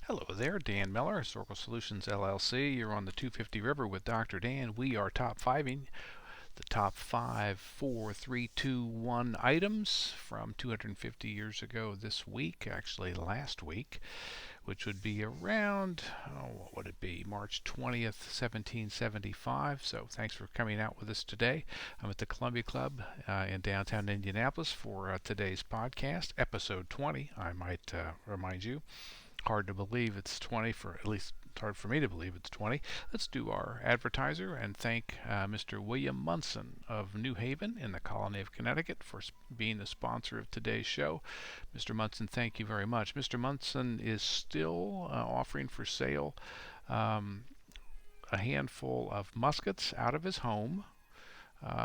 Hello there, Dan Miller, Historical Solutions LLC. You're on the 250 River with Dr. Dan. We are top fiving the top 5, 4, 3, 2, 1 items from 250 years ago this week, actually last week, which would be around, what would it be, March 20th, 1775. So thanks for coming out with us today. I'm at the Columbia Club in downtown Indianapolis for today's podcast, episode 20, I might remind you. Hard to believe it's 20, for at least it's hard for me to believe it's 20. Let's do our advertiser and thank Mr. William Munson of New Haven in the colony of Connecticut for being the sponsor of today's show. Mr. Munson, thank you very much. Mr. Munson is still offering for sale a handful of muskets out of his home.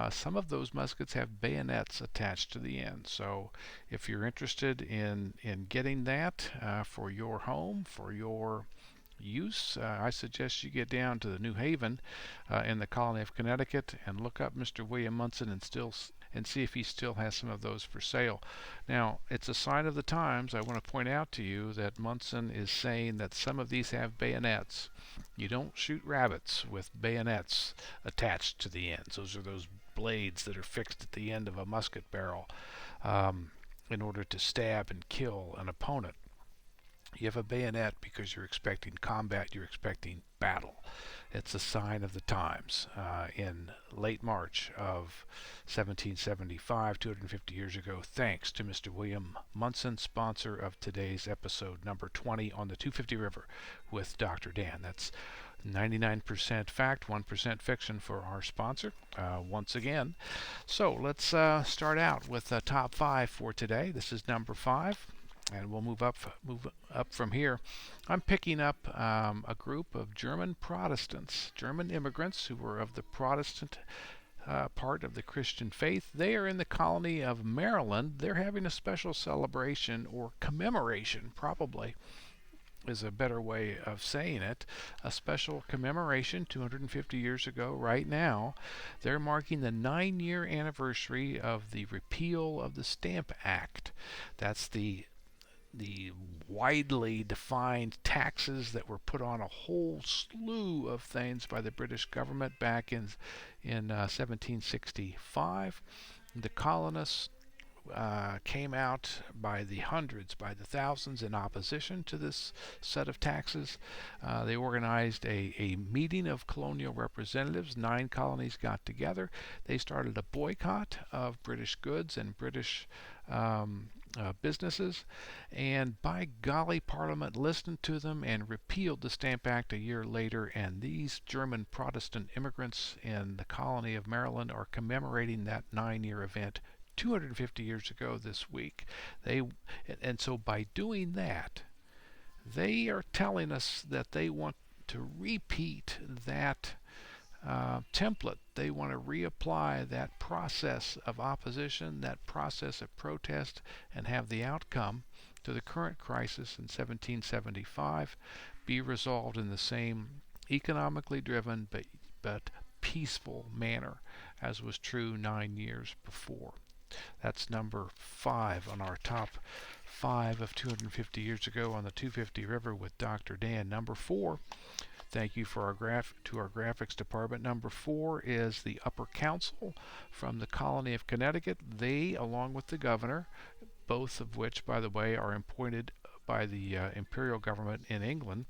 Some of those muskets have bayonets attached to the end. So if you're interested in getting that for your home, for your use, I suggest you get down to the New Haven in the colony of Connecticut and look up Mr. William Munson and see if he still has some of those for sale. Now, it's a sign of the times. I want to point out to you that Munson is saying that some of these have bayonets. You don't shoot rabbits with bayonets attached to the ends. Those are those blades that are fixed at the end of a musket barrel in order to stab and kill an opponent. You have a bayonet because you're expecting combat, you're expecting battle. It's a sign of the times. In late March of 1775, 250 years ago, thanks to Mr. William Munson, sponsor of today's episode number 20 on the 250 River with Dr. Dan. That's 99% fact, 1% fiction for our sponsor once again. So let's start out with the top 5 for today. This is number 5. And we'll move up from here. I'm picking up a group of German Protestants, German immigrants who were of the Protestant part of the Christian faith. They are in the colony of Maryland. They're having a special celebration or commemoration, probably is a better way of saying it, a special commemoration 250 years ago right now. They're marking the 9-year anniversary of the repeal of the Stamp Act. That's the widely defined taxes that were put on a whole slew of things by the British government back in 1765. The colonists came out by the hundreds, by the thousands in opposition to this set of taxes. They organized a meeting of colonial representatives. 9 colonies got together. They started a boycott of British goods and British businesses, and by golly, Parliament listened to them and repealed the Stamp Act a year later, and these German Protestant immigrants in the colony of Maryland are commemorating that 9-year event 250 years ago this week. And so by doing that, they are telling us that they want to repeat that template. They want to reapply that process of opposition, that process of protest, and have the outcome to the current crisis in 1775 be resolved in the same economically driven but peaceful manner as was true 9 years before. That's number 5 on our top 5 of 250 years ago on the 250 River with Dr. Dan. Number 4, thank you for our graphics department. Number 4 is the Upper Council from the colony of Connecticut. They, along with the governor, both of which, by the way, are appointed by the imperial government in England.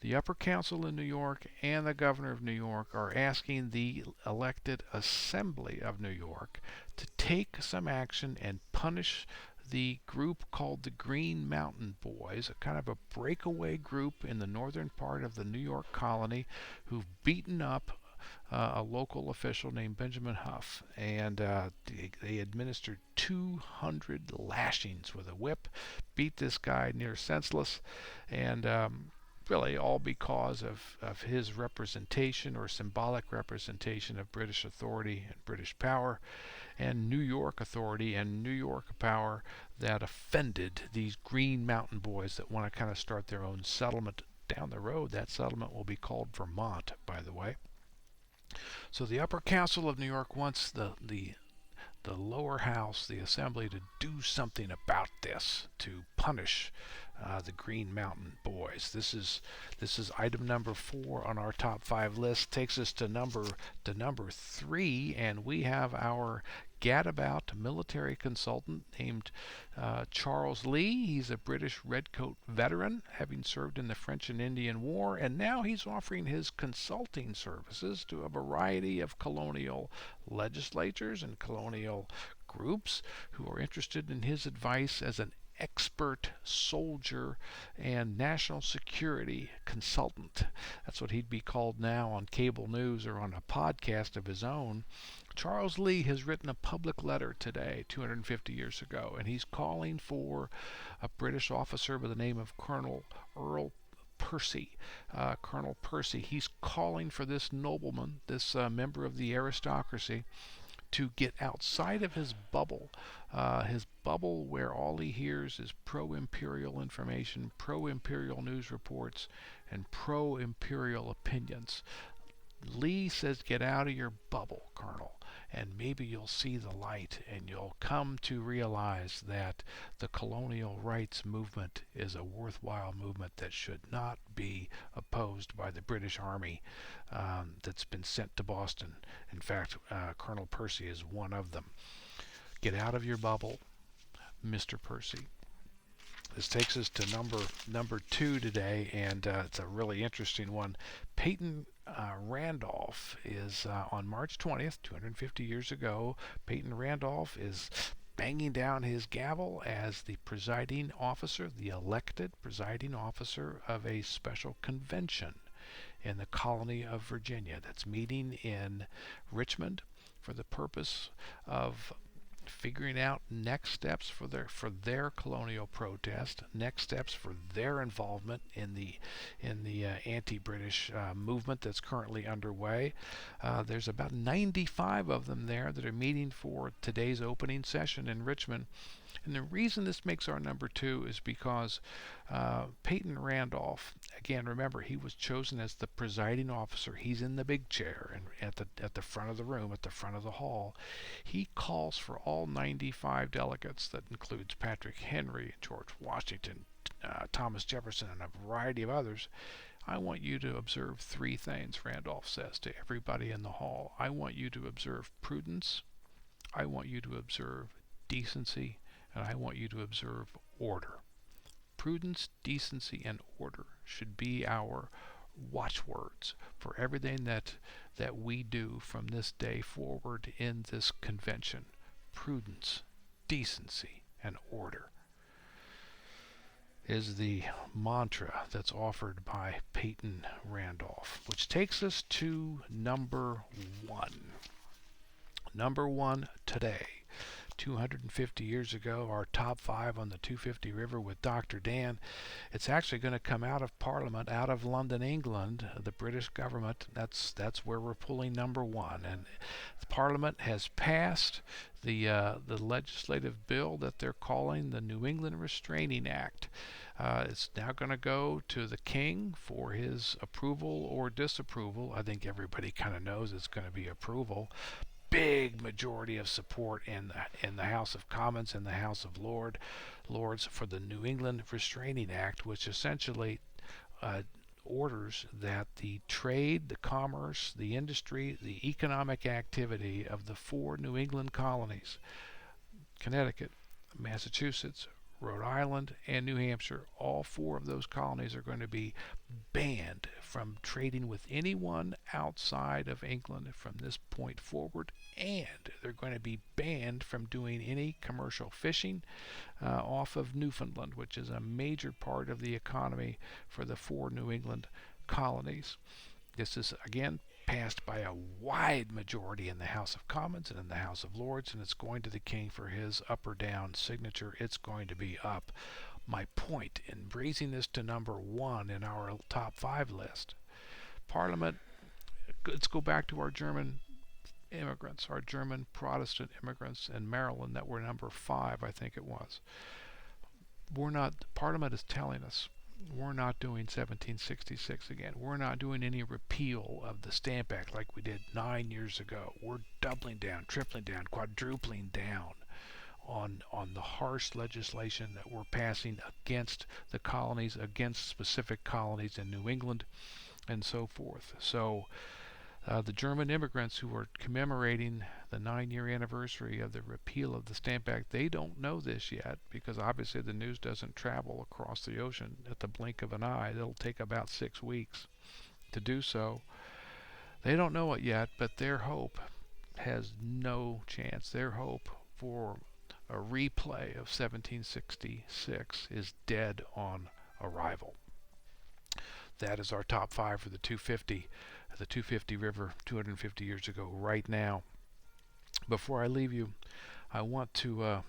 The Upper Council in New York and the Governor of New York are asking the elected Assembly of New York to take some action and punish the group called the Green Mountain Boys, a kind of a breakaway group in the northern part of the New York colony who've beaten up a local official named Benjamin Huff, and they administered 200 lashings with a whip, beat this guy near senseless, and really all because of his representation or symbolic representation of British authority and British power and New York authority and New York power that offended these Green Mountain Boys that want to kind of start their own settlement down the road. That settlement will be called Vermont, by the way. So the Upper Council of New York wants the lower house, the assembly, to do something about this, to punish the Green Mountain Boys. This is item number 4 on our top 5 list. Takes us to number 3, and we have our gadabout military consultant named Charles Lee. He's a British Redcoat veteran, having served in the French and Indian War, and now he's offering his consulting services to a variety of colonial legislatures and colonial groups who are interested in his advice as an expert soldier and national security consultant. That's what he'd be called now on cable news or on a podcast of his own. Charles Lee has written a public letter today, 250 years ago, and he's calling for a British officer by the name of Colonel Earl Percy. Colonel Percy. He's calling for this nobleman, this member of the aristocracy, to get outside of his bubble where all he hears is pro-imperial information, pro-imperial news reports, and pro-imperial opinions. Lee says, get out of your bubble, Colonel, and maybe you'll see the light and you'll come to realize that the colonial rights movement is a worthwhile movement that should not be opposed by the British Army that's been sent to Boston. In fact, Colonel Percy is one of them. Get out of your bubble, Mr. Percy. This takes us to number 2 today, and it's a really interesting one. Peyton Randolph is on March 20th, 250 years ago. Peyton Randolph is banging down his gavel as the presiding officer, the elected presiding officer of a special convention in the colony of Virginia that's meeting in Richmond for the purpose of figuring out next steps for their colonial protest, next steps for their involvement in the anti-British movement that's currently underway. There's about 95 of them there that are meeting for today's opening session in Richmond. And the reason this makes our number 2 is because Peyton Randolph, again, remember, he was chosen as the presiding officer. He's in the big chair and at the front of the room, at the front of the hall. He calls for all 95 delegates, that includes Patrick Henry, George Washington, Thomas Jefferson, and a variety of others. I want you to observe 3 things, Randolph says to everybody in the hall. I want you to observe prudence, I want you to observe decency, and I want you to observe order. Prudence, decency, and order should be our watchwords for everything that we do from this day forward in this convention. Prudence, decency, and order is the mantra that's offered by Peyton Randolph, which takes us to number 1. Number 1 today. 250 years ago, our top 5 on the 250 River with Dr. Dan. It's actually going to come out of Parliament, out of London, England, the British government. That's where we're pulling number 1. And the Parliament has passed the legislative bill that they're calling the New England Restraining Act. It's now going to go to the King for his approval or disapproval. I think everybody kind of knows it's going to be approval. Big majority of support in the House of Commons and the House of Lords for the New England Restraining Act, which essentially orders that the trade, the commerce, the industry, the economic activity of the 4 New England colonies, Connecticut, Massachusetts, Rhode Island, and New Hampshire, all 4 of those colonies are going to be banned from trading with anyone outside of England from this point forward, and they're going to be banned from doing any commercial fishing off of Newfoundland, which is a major part of the economy for the 4 New England colonies. This is, again, passed by a wide majority in the House of Commons and in the House of Lords, and it's going to the King for his up or down signature. It's going to be up. My point in raising this to number 1 in our top 5 list, Parliament, let's go back to our German immigrants, our German Protestant immigrants in Maryland that were number 5, I think it was. Parliament is telling us, we're not doing 1766 again. We're not doing any repeal of the Stamp Act like we did 9 years ago. We're doubling down, tripling down, quadrupling down on the harsh legislation that we're passing against the colonies, against specific colonies in New England, and so forth. So the German immigrants who are commemorating the 9-year anniversary of the repeal of the Stamp Act, they don't know this yet because obviously the news doesn't travel across the ocean at the blink of an eye. It'll take about 6 weeks to do so. They don't know it yet, but their hope has no chance. Their hope for a replay of 1766 is dead on arrival. That is our top 5 for the 250 River 250 years ago right now. Before I leave you, I want to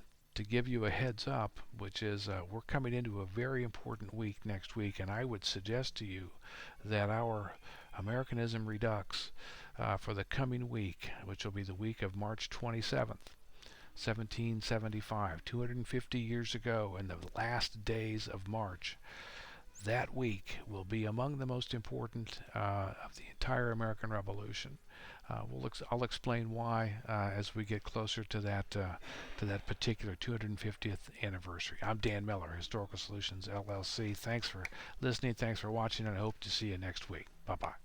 give you a heads up, which is we're coming into a very important week next week, and I would suggest to you that our Americanism Redux for the coming week, which will be the week of March 27th, 1775, 250 years ago, in the last days of March, that week will be among the most important of the entire American Revolution. I'll explain why as we get closer to that particular 250th anniversary. I'm Dan Miller, Historical Solutions LLC. Thanks for listening. Thanks for watching, and I hope to see you next week. Bye-bye.